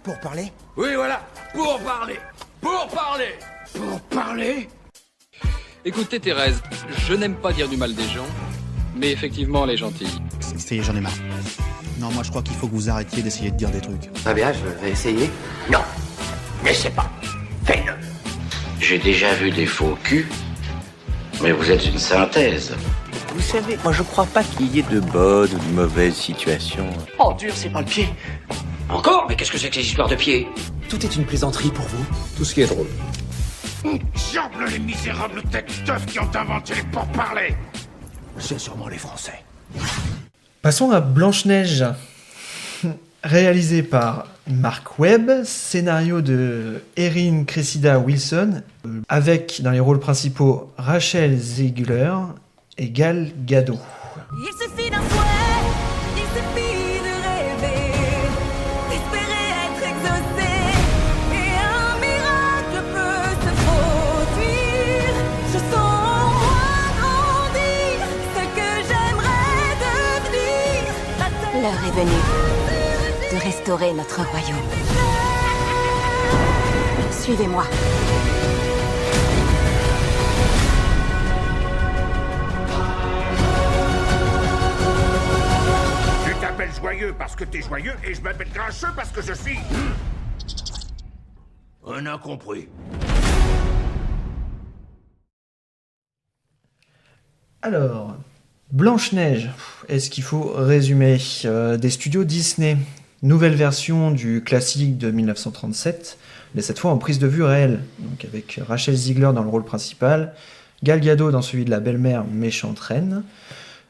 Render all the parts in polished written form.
Pour parler? Oui, voilà, pour parler. Pour parler. Pour parler. Écoutez Thérèse, je n'aime pas dire du mal des gens, mais effectivement elle est gentille. Ça y est, j'en ai marre. Non, moi je crois qu'il faut que vous arrêtiez d'essayer de dire des trucs. Très bien, je vais essayer. Non, n'essaie pas. Fais-le. J'ai déjà vu des faux culs, mais vous êtes une synthèse. Vous savez, moi je crois pas qu'il y ait de bonnes ou de mauvaises situations. Oh, dur, c'est pas le pied. Encore? Mais qu'est-ce que c'est que ces histoires de pieds? Tout est une plaisanterie pour vous. Tout ce qui est drôle. Diable, les misérables têtes d'œufs qui ont inventé les pourparlers. C'est sûrement les Français. Passons à Blanche-Neige, réalisé par Mark Webb, scénario de Erin Cressida Wilson, avec dans les rôles principaux Rachel Zegler et Gal Gadot. Il suffit d'un souhait, il suffit de rêver, d'espérer être exaucé, et un miracle peut se produire. Je sens en moi grandir ce que j'aimerais devenir. L'heure est venue de restaurer notre royaume. Suivez-moi. Tu t'appelles joyeux parce que t'es joyeux et je m'appelle grincheux parce que je suis... Un incompris. Alors, Blanche-Neige, est-ce qu'il faut résumer des studios Disney, nouvelle version du classique de 1937, mais cette fois en prise de vue réelle, donc avec Rachel Zegler dans le rôle principal, Gal Gadot dans celui de la belle-mère méchante reine,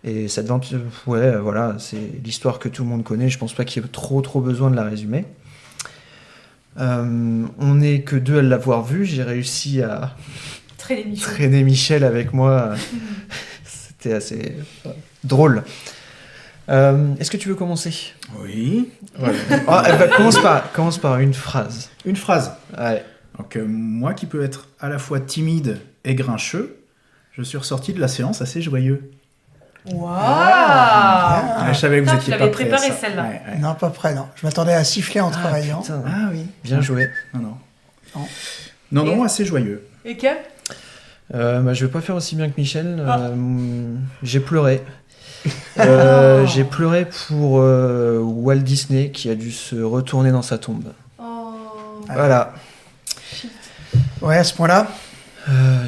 et cette vente, ouais, voilà, c'est l'histoire que tout le monde connaît, je pense pas qu'il y ait trop besoin de la résumer. On n'est que deux à l'avoir vu, j'ai réussi à traîner Michel avec moi. C'était assez drôle. Est-ce que tu veux commencer ? Oui. Ouais. Commence par une phrase. Une phrase. Ouais. Donc, moi qui peux être à la fois timide et grincheux, je suis ressorti de la séance assez joyeux. Waouh Je savais que vous étiez pas prêts à préparé ça. celle-là. Ouais. Non, pas prêt, non. Je m'attendais à siffler en travaillant. Putain. Ah oui. Bien joué. Non, assez joyeux. Et que Je vais pas faire aussi bien que Michel. J'ai pleuré. J'ai pleuré pour Walt Disney qui a dû se retourner dans sa tombe. Voilà. Ouais, à ce point-là.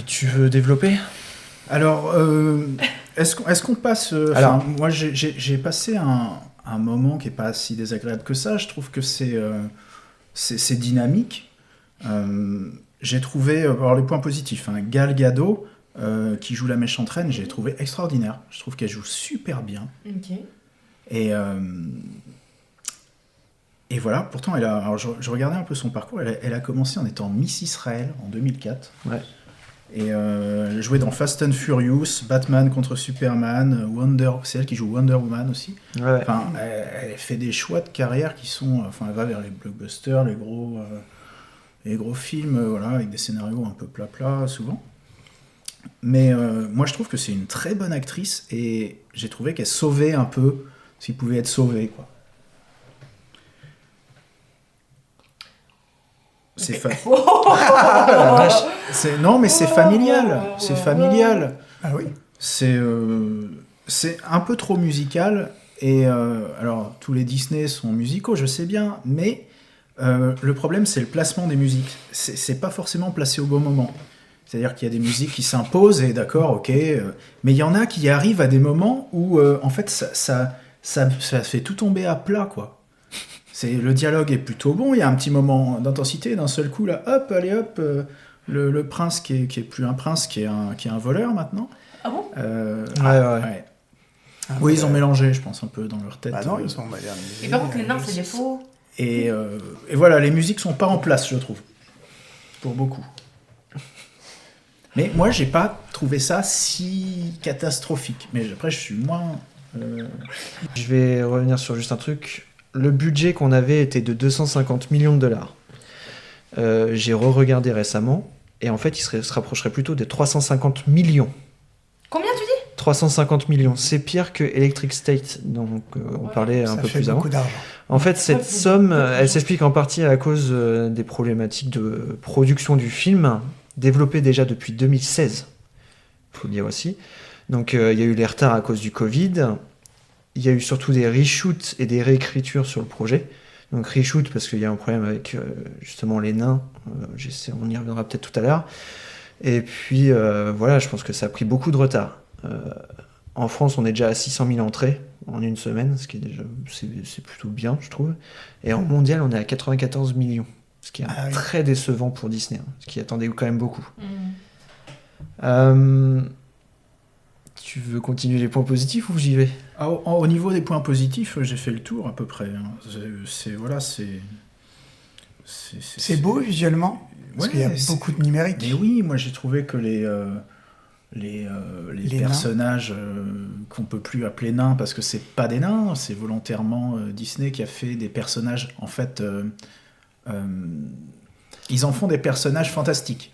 Tu veux développer ? Alors, est-ce qu'on passe... Alors, moi, j'ai passé un moment qui est pas si désagréable que ça. Je trouve que c'est dynamique. J'ai trouvé... Alors, les points positifs. Gal Gadot, qui joue la méchante reine, j'ai trouvé extraordinaire. Je trouve qu'elle joue super bien. Ok. Et voilà, pourtant, alors, je regardais un peu son parcours. Elle a commencé en étant Miss Israël en 2004. Ouais. Et elle jouait dans Fast and Furious, Batman contre Superman, c'est elle qui joue Wonder Woman aussi. Ouais. Enfin, elle fait des choix de carrière qui sont... Enfin, elle va vers les blockbusters, les gros films, voilà, avec des scénarios un peu plat souvent. Mais moi, je trouve que c'est une très bonne actrice et j'ai trouvé qu'elle sauvait un peu ce qui pouvait être sauvé, quoi. Non, mais c'est familial. C'est familial. Ah oui. C'est un peu trop musical. Et alors, tous les Disney sont musicaux, je sais bien, mais le problème, c'est le placement des musiques. C'est pas forcément placé au bon moment. C'est-à-dire qu'il y a des musiques qui s'imposent, et d'accord, ok, mais il y en a qui arrivent à des moments où, en fait, ça fait tout tomber à plat, quoi. Le dialogue est plutôt bon, il y a un petit moment d'intensité, d'un seul coup, là, hop, allez hop, le prince qui est plus un prince, qui est un voleur maintenant. Ah bon Ouais. Oui, ils ont mélangé, je pense, un peu dans leur tête. Ah non, ils sont modernisés. Et par contre, les nains, c'est des faux. Et voilà, les musiques sont pas en place, je trouve. Pour beaucoup. Mais moi, j'ai pas trouvé ça si catastrophique. Mais après, je suis moins... Je vais revenir sur juste un truc. Le budget qu'on avait était de 250 millions de dollars. J'ai re-regardé récemment, et en fait, il se rapprocherait plutôt des 350 millions. Combien tu dis ? 350 millions. C'est pire que Electric State, donc on parlait un Ça peu fait plus avant. beaucoup d'argent. En fait, cette somme, elle s'explique en partie à cause des problématiques de production du film, développées déjà depuis 2016, il faut le dire aussi. Donc il y a eu les retards à cause du Covid, il y a eu surtout des reshoots et des réécritures sur le projet. Donc reshoot parce qu'il y a un problème avec justement les nains, on y reviendra peut-être tout à l'heure. Et puis voilà, je pense que ça a pris beaucoup de retard. En France, on est déjà à 600 000 entrées en une semaine, ce qui est déjà c'est plutôt bien, je trouve. Et en mondial, on est à 94 millions, ce qui est très décevant pour Disney, ce qui attendait quand même beaucoup. Tu veux continuer les points positifs ou j'y vais ? Au niveau des points positifs, j'ai fait le tour à peu près. C'est beau visuellement, parce qu'il y a beaucoup de numérique. Mais oui, moi j'ai trouvé que les personnages qu'on peut plus appeler nains, parce que c'est pas des nains, c'est volontairement Disney qui a fait des personnages, en fait, ils en font des personnages fantastiques.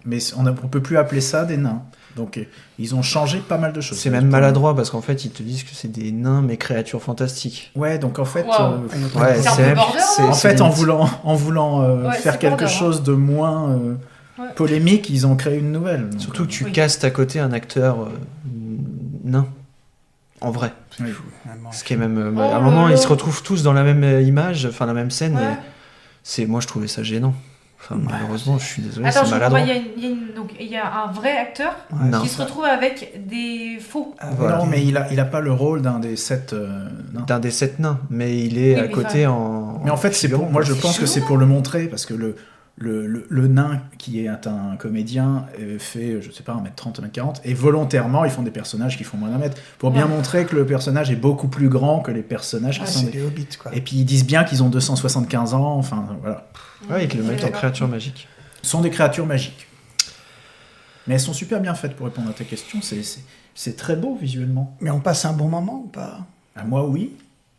Mais on peut plus appeler ça des nains. Donc ils ont changé pas mal de choses. C'est même maladroit parce qu'en fait ils te disent que c'est des nains mais créatures fantastiques. Ouais, donc en fait, en voulant faire quelque chose de moins polémique, ils ont créé une nouvelle. Donc, surtout que tu castes à côté un acteur nain, en vrai. Oui. Ce qui est même à un moment ils se retrouvent tous dans la même image, enfin la même scène. Et moi je trouvais ça gênant. Enfin, malheureusement, je suis désolé, c'est maladroit. Il y a un vrai acteur qui se retrouve avec des faux. Voilà. Non, mais il a pas le rôle d'un des 7 nains. D'un des 7 nains, mais il est à côté en... Mais en fait, moi je pense que c'est pour le montrer, parce que le nain qui est un comédien fait, je sais pas, 1m30, 1m40, et volontairement, ils font des personnages qui font moins d'1 mètre, pour bien montrer que le personnage est beaucoup plus grand que les personnages qui sont c'est des hobbits, quoi. Et puis ils disent bien qu'ils ont 275 ans, enfin voilà. Ouais, et qu'ils le mettent en créatures magiques. Ce sont des créatures magiques. Mais elles sont super bien faites, pour répondre à ta question, c'est très beau visuellement. Mais on passe un bon moment ou pas ? Moi, oui.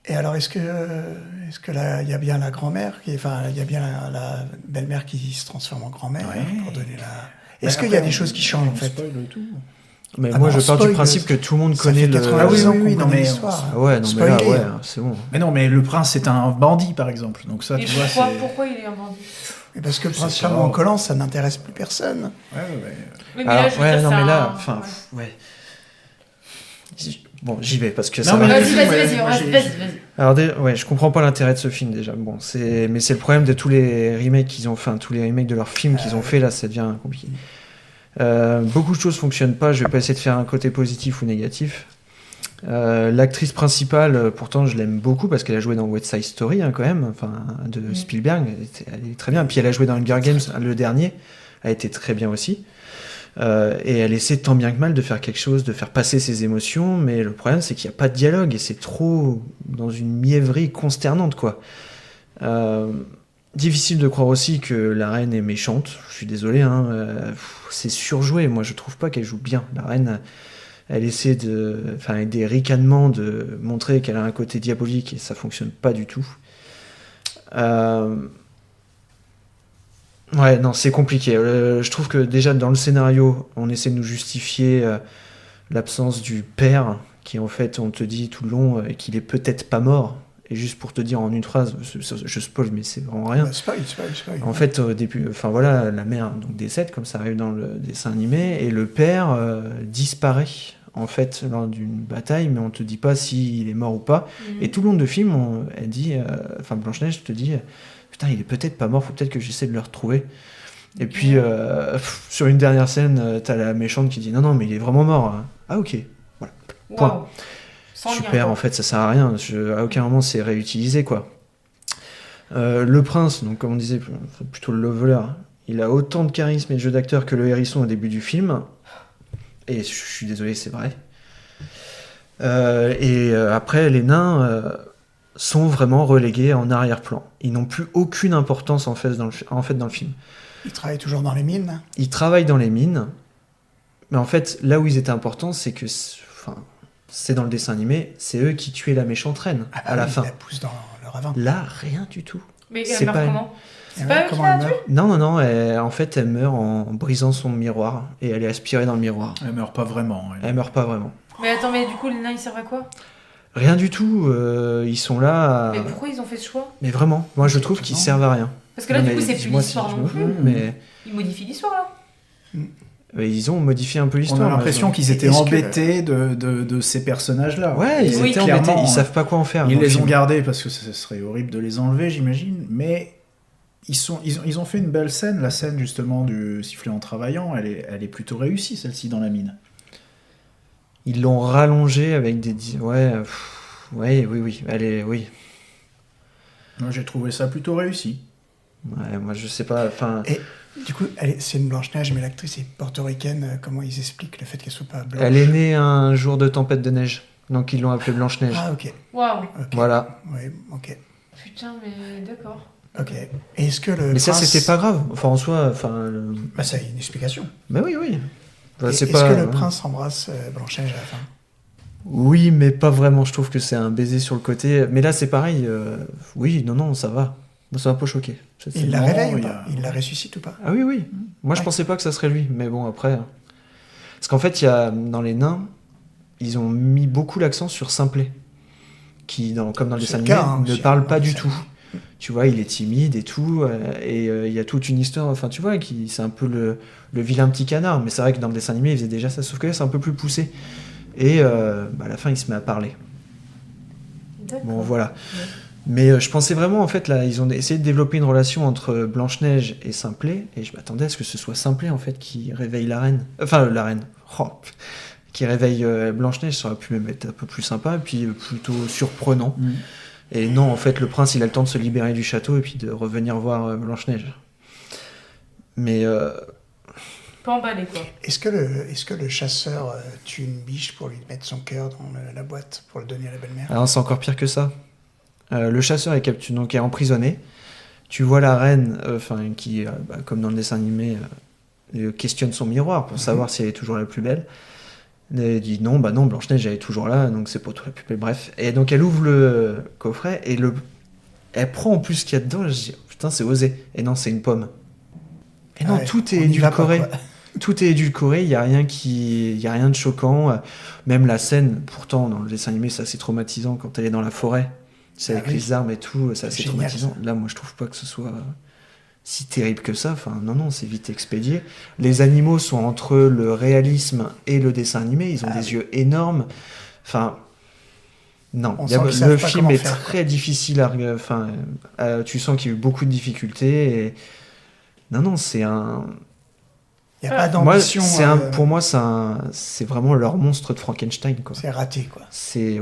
Et alors, est-ce que là, il y a bien la grand-mère, il y a bien la belle-mère qui se transforme en grand-mère pour donner la... Est-ce qu'il y a des choses qui changent, en fait ? Mais moi, je pars du principe que tout le monde connaît le... Ah oui, non mais l'histoire. Ouais, non mais là, c'est bon. Mais non, mais le prince c'est un bandit par exemple, donc ça, tu vois, pourquoi il est un bandit ? Parce que le prince charmant en collant, ça n'intéresse plus personne. Mais là, Bon, j'y vais parce que ça. Vas-y. Alors, je comprends pas l'intérêt de ce film déjà. Bon, mais c'est le problème de tous les remakes tous les remakes de leurs films qu'ils ont fait là, ça devient compliqué. Beaucoup de choses fonctionnent pas. Je vais pas essayer de faire un côté positif ou négatif. L'actrice principale, pourtant, je l'aime beaucoup parce qu'elle a joué dans West Side Story quand même, de Spielberg. Elle est très bien. Puis elle a joué dans Hunger Games, le dernier, a été très bien aussi. Et elle essaie tant bien que mal de faire quelque chose, de faire passer ses émotions, mais le problème c'est qu'il n'y a pas de dialogue et c'est trop dans une mièvrerie consternante, quoi. Difficile de croire aussi que la reine est méchante, je suis désolé, c'est surjoué, moi je trouve pas qu'elle joue bien. La reine, elle essaie avec des ricanements de montrer qu'elle a un côté diabolique et ça fonctionne pas du tout. Ouais, non, c'est compliqué. Je trouve que déjà dans le scénario, on essaie de nous justifier l'absence du père, qui en fait, on te dit tout le long qu'il est peut-être pas mort. Et juste pour te dire en une phrase, je spoil, mais c'est vraiment rien. Spoil. En fait, au début, la mère donc décède, comme ça arrive dans le dessin animé, et le père disparaît en fait lors d'une bataille, mais on te dit pas s'il est mort ou pas. Et tout le long de film, elle dit, Blanche-Neige te dit. Putain, il est peut-être pas mort, faut peut-être que j'essaie de le retrouver. Et puis, sur une dernière scène, t'as la méchante qui dit non, mais il est vraiment mort. Hein. Ah, ok. Voilà. Point. Super, en fait, ça sert à rien. À aucun moment, c'est réutilisé, quoi. Le prince, donc comme on disait, plutôt le Loveler, il a autant de charisme et de jeu d'acteur que le hérisson au début du film. Et je suis désolé, c'est vrai. Après, les nains... sont vraiment relégués en arrière-plan. Ils n'ont plus aucune importance en fait dans le film. Ils travaillent toujours dans les mines. Ils travaillent dans les mines, mais en fait, là où ils étaient importants, c'est que, c'est dans le dessin animé, c'est eux qui tuaient la méchante reine à la fin. Ils la poussent dans le ravin. Là, rien du tout. Mais elle meurt comment ? C'est pas eux qui elle meurt ? Non, en fait, elle meurt en brisant son miroir et elle est aspirée dans le miroir. Elle meurt pas vraiment. Elle meurt pas vraiment. Mais attends, mais du coup, les nains, ils servent à quoi? Rien du tout. Ils sont là. Mais pourquoi ils ont fait ce choix? Mais vraiment, moi je trouve qu'ils servent à rien. Parce que là, Non, du coup, mais c'est plus dis-moi l'histoire si je non me plus. trompe, mais Ils modifient l'histoire, là. ils ont modifié un peu l'histoire. On a l'impression qu'ils étaient Est-ce que- embêtés de ces personnages-là. Ouais, ils Oui. étaient Clairement, embêtés. Ils savent pas quoi en faire. Ils dans le les ont film. gardés parce que ce serait horrible de les enlever, j'imagine. Mais ils ont fait une belle scène. La scène, justement, du sifflet en travaillant, elle est plutôt réussie, celle-ci, dans la mine. Ils l'ont rallongé avec des. Ouais. Ouais, oui. Oui. Moi, j'ai trouvé ça plutôt réussi. Ouais, moi je sais pas. Enfin. Et du coup, c'est une Blanche-Neige, mais l'actrice est portoricaine. Comment ils expliquent le fait qu'elle soit pas blanche? Elle est née un jour de tempête de neige. Donc ils l'ont appelée Blanche-Neige. Ah, ok. Waouh. Ok. Voilà. Oui, ok. Putain, mais d'accord. Ok. Et est-ce que le Mais ça, prince- c'était pas grave. Enfin, en soi. Bah, ça a une explication. Mais oui. Enfin, Et c'est est-ce pas. que le prince embrasse Blanche-Neige à la fin? Oui, mais pas vraiment. Je trouve que c'est un baiser sur le côté. Mais là, c'est pareil. Oui, non, ça va. Moi, ça m'a pas choqué. Il la Non, réveille ou il y pas? a- Il la ressuscite ou pas? Ah oui. Moi, je Ouais. pensais pas que ça serait lui. Mais bon, après. Parce qu'en fait, il y a dans les nains, ils ont mis beaucoup l'accent sur Simplet, qui, comme dans le C'est dessin le animé, cas, hein, ne aussi, parle dans pas le du dessin tout. Tu vois, il est timide et tout, et il y a toute une histoire. Enfin, tu vois, c'est un peu le vilain petit canard. Mais c'est vrai que dans le dessin animé, il faisait déjà ça, sauf que là, c'est un peu plus poussé. Et à la fin, il se met à parler. D'accord. Bon, voilà. Mais je pensais vraiment, en fait, là, ils ont essayé de développer une relation entre Blanche-Neige et Simplet, et je m'attendais à ce que ce soit Simplet, en fait, qui réveille la reine. Enfin, la reine. Oh, qui réveille Blanche-Neige, ça aurait pu même être un peu plus sympa, et puis plutôt surprenant. Et non, en fait, le prince, il a le temps de se libérer du château, et puis de revenir voir Blanche-Neige. Mais... Pas emballé, quoi. Est-ce que le chasseur tue une biche pour lui mettre son cœur dans la boîte pour le donner à la belle-mère? Alors, c'est encore pire que ça. Le chasseur donc, est emprisonné. Tu vois la reine, qui, comme dans le dessin animé, questionne son miroir pour savoir si elle est toujours la plus belle. Elle dit non, Blanche-Neige, elle est toujours là, donc c'est pour toi la plus belle. Bref. Et donc, elle ouvre le coffret et elle prend en plus ce qu'il y a dedans. Je dis, putain, c'est osé. Et non, c'est une pomme. Et non, Ouais, tout est on y va pas, édulcoré. quoi. Tout est édulcoré, il n'y a rien de choquant. Même la scène, pourtant, dans le dessin animé, c'est assez traumatisant quand elle est dans la forêt. C'est avec oui. les armes et tout, c'est assez Génial, traumatisant. Là, moi, je trouve pas que ce soit si terrible que ça. Enfin, non, c'est vite expédié. Les animaux sont entre le réalisme et le dessin animé. Ils ont des yeux énormes. Enfin, non. On sent qu'ils savent Le pas film comment est faire, très difficile à... Enfin, tu sens qu'il y a eu beaucoup de difficultés. Et... Non, c'est un... Il n'y a pas d'ambition. Pour moi, c'est vraiment leur monstre de Frankenstein, quoi. C'est raté, quoi.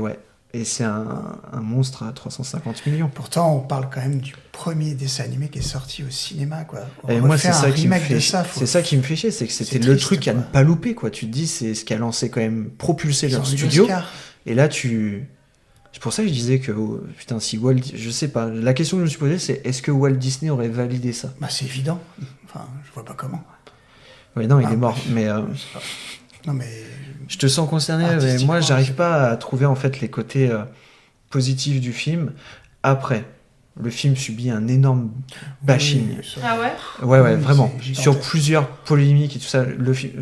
Ouais. Et c'est un monstre à 350 millions. Pourtant, on parle quand même du premier dessin animé qui est sorti au cinéma, quoi. Et moi, Refaire c'est un ça qui me remake fait de chier. ça, C'est ça qui me fait chier, c'est que c'était c'est le triste, truc à quoi. ne pas louper, quoi. Tu te dis, c'est ce qui a lancé quand même, propulsé Ils leur ont eu studio. l'Oscar. Et là, c'est pour ça que je disais que, putain, si je sais pas. La question que je me suis posée, c'est est-ce que Walt Disney aurait validé ça? Bah, c'est évident. Enfin, je vois pas comment. Oui, non, il est mort. Mais Non, mais je te sens concerné. Mais moi, Artistiquement, j'arrive c'est- pas à trouver en fait les côtés positifs du film. Après, le film subit un énorme bashing. oui, ça- Ah ouais? Ouais, Oui, vraiment. c'est gigantesque. Sur plusieurs polémiques et tout ça,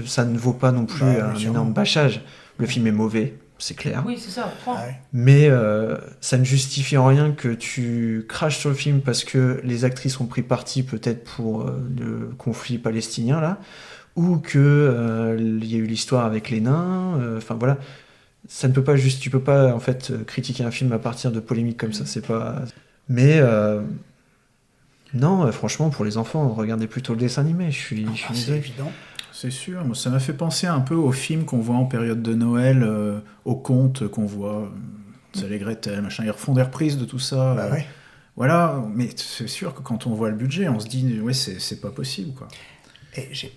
ça ne vaut pas non plus Bah, un oui, sûrement. énorme bâchage. Le film est mauvais, c'est clair. Oui, c'est ça. Point. Ah ouais. Mais ça ne justifie en rien que tu craches sur le film parce que les actrices ont pris parti peut-être pour le conflit palestinien, là, ou que il y a eu l'histoire avec les nains. Enfin, voilà. Ça ne peut pas tu peux pas, en fait, critiquer un film à partir de polémiques comme ça. C'est pas... Mais... non, franchement, pour les enfants, regardez plutôt le dessin animé. Je suis C'est désolé. évident. C'est sûr, moi, ça m'a fait penser un peu aux films qu'on voit en période de Noël, aux contes qu'on voit, Hansel et Gretel, machin, ils refont des reprises de tout ça. Bah ouais. Voilà, mais c'est sûr que quand on voit le budget, on se dit, ouais, c'est pas possible, quoi. Et j'ai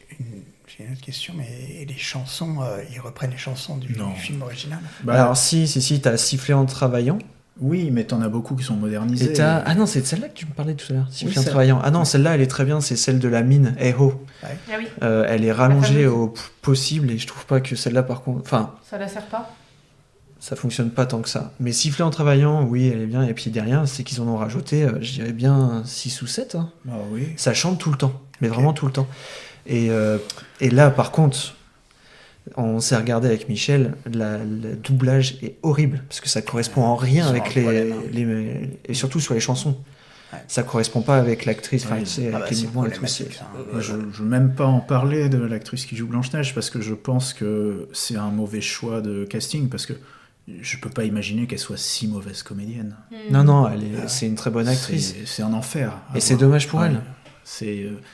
une autre question, mais les chansons, ils reprennent les chansons du film original? Bah, Alors, si, t'as Sifflé en travaillant. oui, mais t'en as beaucoup qui sont modernisés. Ah non, c'est de celle-là que tu me parlais tout à l'heure, Sifflé en celle- travaillant. Ah non, celle-là, elle est très bien, c'est celle de la mine, Ho. Ah oui. Elle est rallongée fameuse. au possible et je trouve pas que celle-là, par contre... Enfin, Ça la sert pas? ça fonctionne pas tant que ça. Mais Siffler en travaillant, oui, elle est bien. Et puis derrière, c'est qu'ils en ont rajouté, je dirais bien 6 ou 7. Hein. Ah oui. Ça chante tout le temps, mais vraiment tout le temps. Et là, par contre, On s'est regardé avec Michel, le doublage est horrible, parce que ça correspond en rien avec et surtout sur les chansons. Ouais. Ça correspond pas avec l'actrice, avec les mouvements et tout. Je veux même pas en parler de l'actrice qui joue Blanche-Neige, parce que je pense que c'est un mauvais choix de casting, parce que je peux pas imaginer qu'elle soit si mauvaise comédienne. Non, c'est une très bonne actrice. C'est un enfer. Et c'est dommage pour elle.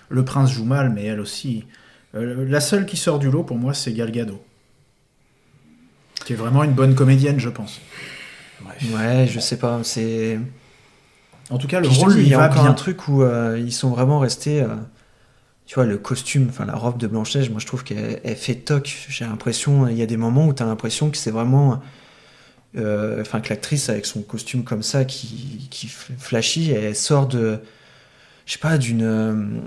Le prince joue mal, mais elle aussi. La seule qui sort du lot pour moi, c'est Gal Gadot, qui est vraiment une bonne comédienne, je pense. Ouais, je sais pas. C'est. En tout cas, le rôle lui va bien. Il y a encore un truc où ils sont vraiment restés. Tu vois, le costume, enfin la robe de Blanche-Neige, moi je trouve qu'elle fait toc. J'ai l'impression, il y a des moments où t'as l'impression que c'est vraiment. Que l'actrice avec son costume comme ça qui flashy, elle sort de. Je sais pas, d'un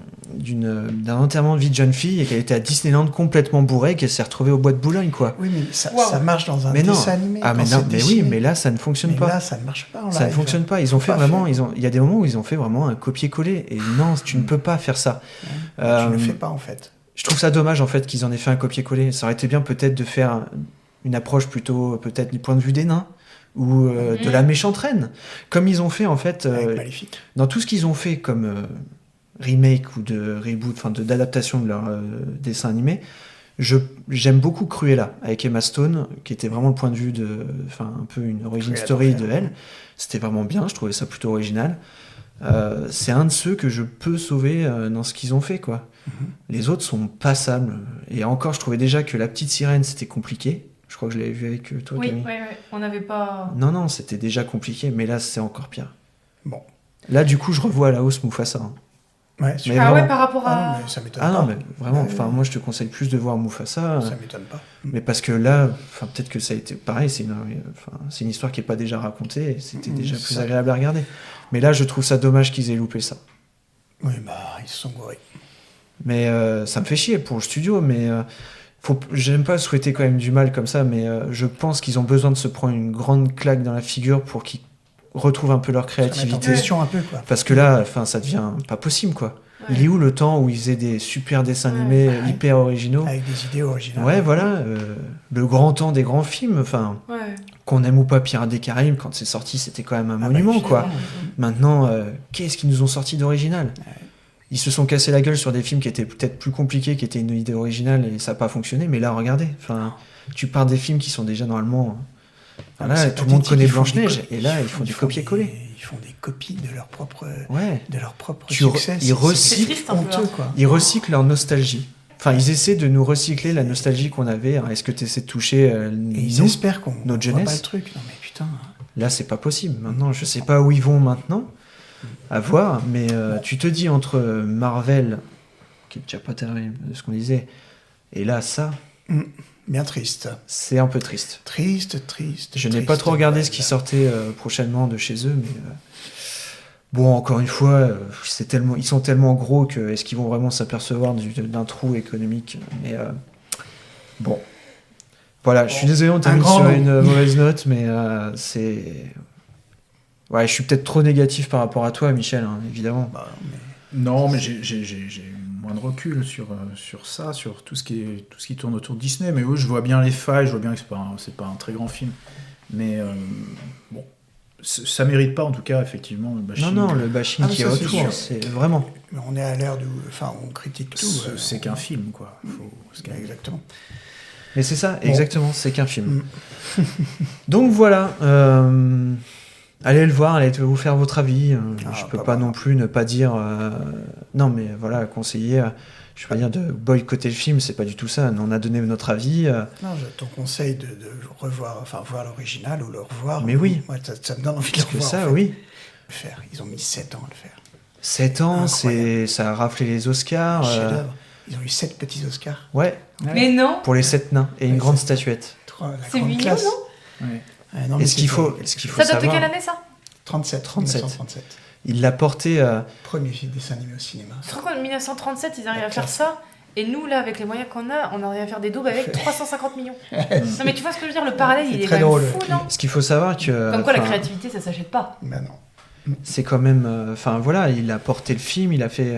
enterrement de vie de jeune fille et qu'elle était à Disneyland complètement bourrée et qu'elle s'est retrouvée au bois de Boulogne, quoi. Oui, mais ça marche dans un dessin animé. Ah, mais oui, mais là, ça ne fonctionne pas. Là, ça ne marche pas. Ça ne fonctionne pas. Ils ont fait vraiment, il y a des moments où ils ont fait vraiment un copier-coller. Et non, tu ne peux pas faire ça. Tu ne le fais pas, en fait. Je trouve ça dommage, en fait, qu'ils en aient fait un copier-coller. Ça aurait été bien, peut-être, de faire une approche plutôt, peut-être, du point de vue des nains. Ou de la méchante reine, comme ils ont fait en fait dans tout ce qu'ils ont fait comme remake ou de reboot, enfin d'adaptation de leur dessin animé. J'aime beaucoup Cruella avec Emma Stone, qui était vraiment le point de vue un peu une origin story de elle. C'était vraiment bien, je trouvais ça plutôt original. C'est un de ceux que je peux sauver dans ce qu'ils ont fait, quoi. Les autres sont passables, et encore je trouvais déjà que la petite sirène c'était compliqué. Je crois que je l'avais vu avec toi, Camille. Oui, on n'avait pas... Non, c'était déjà compliqué, mais là, c'est encore pire. Bon. Là, du coup, je revois à la hausse Mufasa. Ouais, mais par rapport à... non, mais ça m'étonne pas. Non, mais vraiment, moi, je te conseille plus de voir Mufasa. Ça m'étonne pas. Mais parce que là, peut-être que ça a été... Pareil, c'est une histoire qui n'est pas déjà racontée, et c'était déjà plus agréable à regarder. Mais là, je trouve ça dommage qu'ils aient loupé ça. Oui, ils se sont gourés. Mais ça me fait chier pour le studio, mais... J'aime pas souhaiter quand même du mal comme ça, mais je pense qu'ils ont besoin de se prendre une grande claque dans la figure pour qu'ils retrouvent un peu leur créativité. Un peu, quoi. Parce que là, ça devient pas possible, quoi. Ouais. Il est où le temps où ils faisaient des super dessins animés hyper originaux, avec des idées originales. Ouais, voilà. Le grand temps des grands films, qu'on aime ou pas Pirates des Caraïbes, quand c'est sorti, c'était quand même un monument, quoi. Maintenant, qu'est-ce qu'ils nous ont sorti d'original ? Ils se sont cassés la gueule sur des films qui étaient peut-être plus compliqués, qui étaient une idée originale et ça n'a pas fonctionné. Mais là, regardez, tu pars des films qui sont déjà normalement... tout le monde connaît Blanche-Neige et là, ils font du copier-coller. Ils font des copies de leur propre, succès. Ils recyclent leur nostalgie. Ils essaient de nous recycler la nostalgie qu'on avait. Alors, est-ce que tu essaies de toucher ils espèrent notre jeunesse, pas le truc. Non, mais putain. Là, c'est pas possible. Maintenant, je sais pas où ils vont maintenant. À voir, mais tu te dis entre Marvel, qui est déjà pas terrible de ce qu'on disait, et là, ça... Bien triste. C'est un peu triste. Triste. Je n'ai pas trop regardé ce qui sortait prochainement de chez eux, mais... Bon, encore une fois, ils sont tellement gros que est-ce qu'ils vont vraiment s'apercevoir d'un trou économique ? Mais bon... Voilà, je suis désolé, on termine sur une mauvaise note, mais c'est... Ouais, je suis peut-être trop négatif par rapport à toi, Michel, évidemment. Non, mais j'ai moins de recul sur ça, sur tout ce qui tourne autour de Disney. Mais oui, je vois bien les failles, je vois bien que c'est pas un très grand film. Mais bon, ça mérite pas, en tout cas, effectivement, le bashing. Non, le bashing qui est autour, c'est vraiment... Mais on est à l'ère d'où... on critique tout. C'est qu'un film, quoi. Exactement. Mais c'est ça, exactement, c'est qu'un film. Donc voilà... Allez le voir, allez vous faire votre avis. Je peux pas non plus ne pas dire... Non, mais voilà, conseiller... Je vais pas dire de boycotter le film, c'est pas du tout ça. On a donné notre avis. Non, je te conseille de revoir, voir l'original ou le revoir. Mais oui. Moi, ça me donne envie de le revoir. Ça, oui. Le faire. Ils ont mis 7 ans à le faire. 7 ans, ça a raflé les Oscars. Chef-d'œuvre. Ils ont eu 7 petits Oscars. Ouais. Mais non. Pour les 7 nains et une grande statuette. C'est mignon, non ? Ouais. Non, et ce qu'il faut ça date de quelle année, ça ? 37. Il l'a porté... Premier dessin animé au cinéma. Tu te rends compte, en 1937, ils arrivent à faire ça, et nous, là, avec les moyens qu'on a, on arrive à faire des daubes avec 350 millions. Non, mais tu vois ce que je veux dire, le parallèle, il est quand même fou, non ? Ce qu'il faut savoir que... Comme quoi, la créativité, ça s'achète pas. Ben non. C'est quand même... voilà, il a porté le film, il a fait...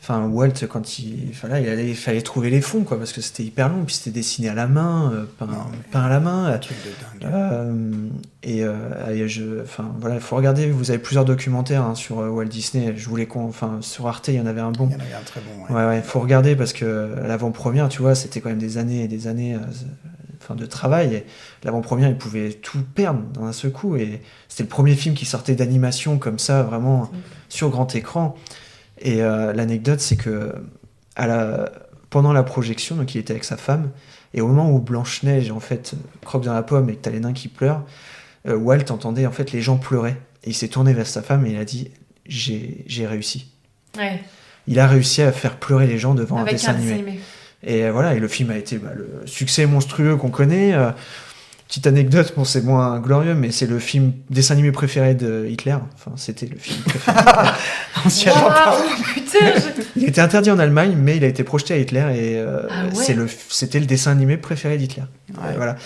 Enfin, Walt, quand il fallait trouver les fonds, quoi, parce que c'était hyper long, puis c'était dessiné à la main, peint à la main. Un truc de dingue. Il faut regarder, vous avez plusieurs documentaires sur Walt Disney. Sur Arte, il y en avait un bon. Il y en avait un très bon. Ouais. Ouais, faut regarder parce que l'avant-première, tu vois, c'était quand même des années et des années de travail. Et l'avant-première, il pouvait tout perdre dans un seul coup. Et c'était le premier film qui sortait d'animation comme ça, vraiment sur grand écran. Et l'anecdote, c'est que pendant la projection, donc il était avec sa femme, et au moment où Blanche-Neige en fait croque dans la pomme et que t'as les nains qui pleurent, Walt entendait en fait les gens pleurer. Et il s'est tourné vers sa femme et il a dit j'ai réussi. Ouais. Il a réussi à faire pleurer les gens devant Avec un dessin animé. Et voilà, et le film a été le succès monstrueux qu'on connaît. Petite anecdote, bon, c'est moins glorieux, mais c'est le dessin animé préféré de Hitler. Enfin, c'était le film préféré. Il était interdit en Allemagne, mais il a été projeté à Hitler et c'était le dessin animé préféré d'Hitler. Ouais. Voilà.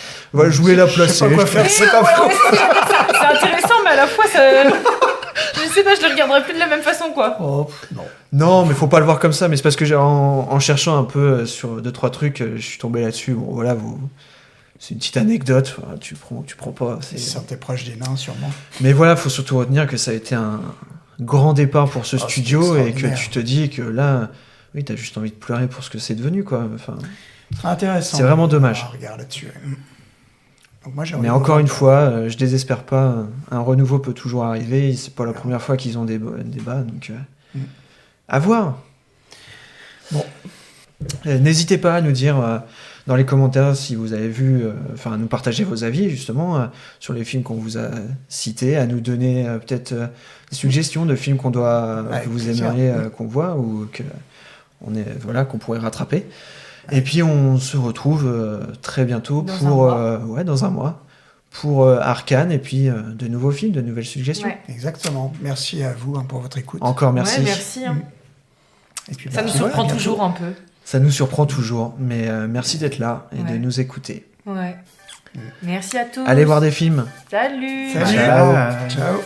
Je voulais la placer. C'est pas faux. C'est intéressant, mais à la fois, ça... je sais pas, je le regarderai plus de la même façon, quoi. Oh, non. Non, mais faut pas le voir comme ça. Mais c'est parce que en cherchant un peu sur 2-3 trucs, je suis tombé là-dessus. Bon, voilà, c'est une petite anecdote. Voilà, tu prends pas. Ils se sentaient proches des nains, sûrement. Mais voilà, faut surtout retenir que ça a été un grand départ pour ce studio et que tu te dis que là, oui, t'as juste envie de pleurer pour ce que c'est devenu, quoi. Enfin, c'est intéressant. C'est vraiment dommage. Regarde là-dessus. Donc moi, mais encore une fois, je désespère pas. Un renouveau peut toujours arriver. C'est pas la première fois qu'ils ont des débats, donc à voir. Bon, n'hésitez pas à nous dire dans les commentaires si vous avez vu, à nous partager vos avis justement sur les films qu'on vous a cités, à nous donner peut-être des suggestions de films que vous aimeriez qu'on voit ou qu'on pourrait rattraper. Et puis on se retrouve très bientôt dans un mois pour Arcane et puis de nouveaux films, de nouvelles suggestions. Ouais. Exactement. Merci à vous pour votre écoute. Encore merci. Ouais, merci. Et puis, ça nous surprend toujours un peu. Ça nous surprend toujours, mais merci d'être là et de nous écouter. Ouais. Merci à tous. Allez voir des films. Salut. Ciao.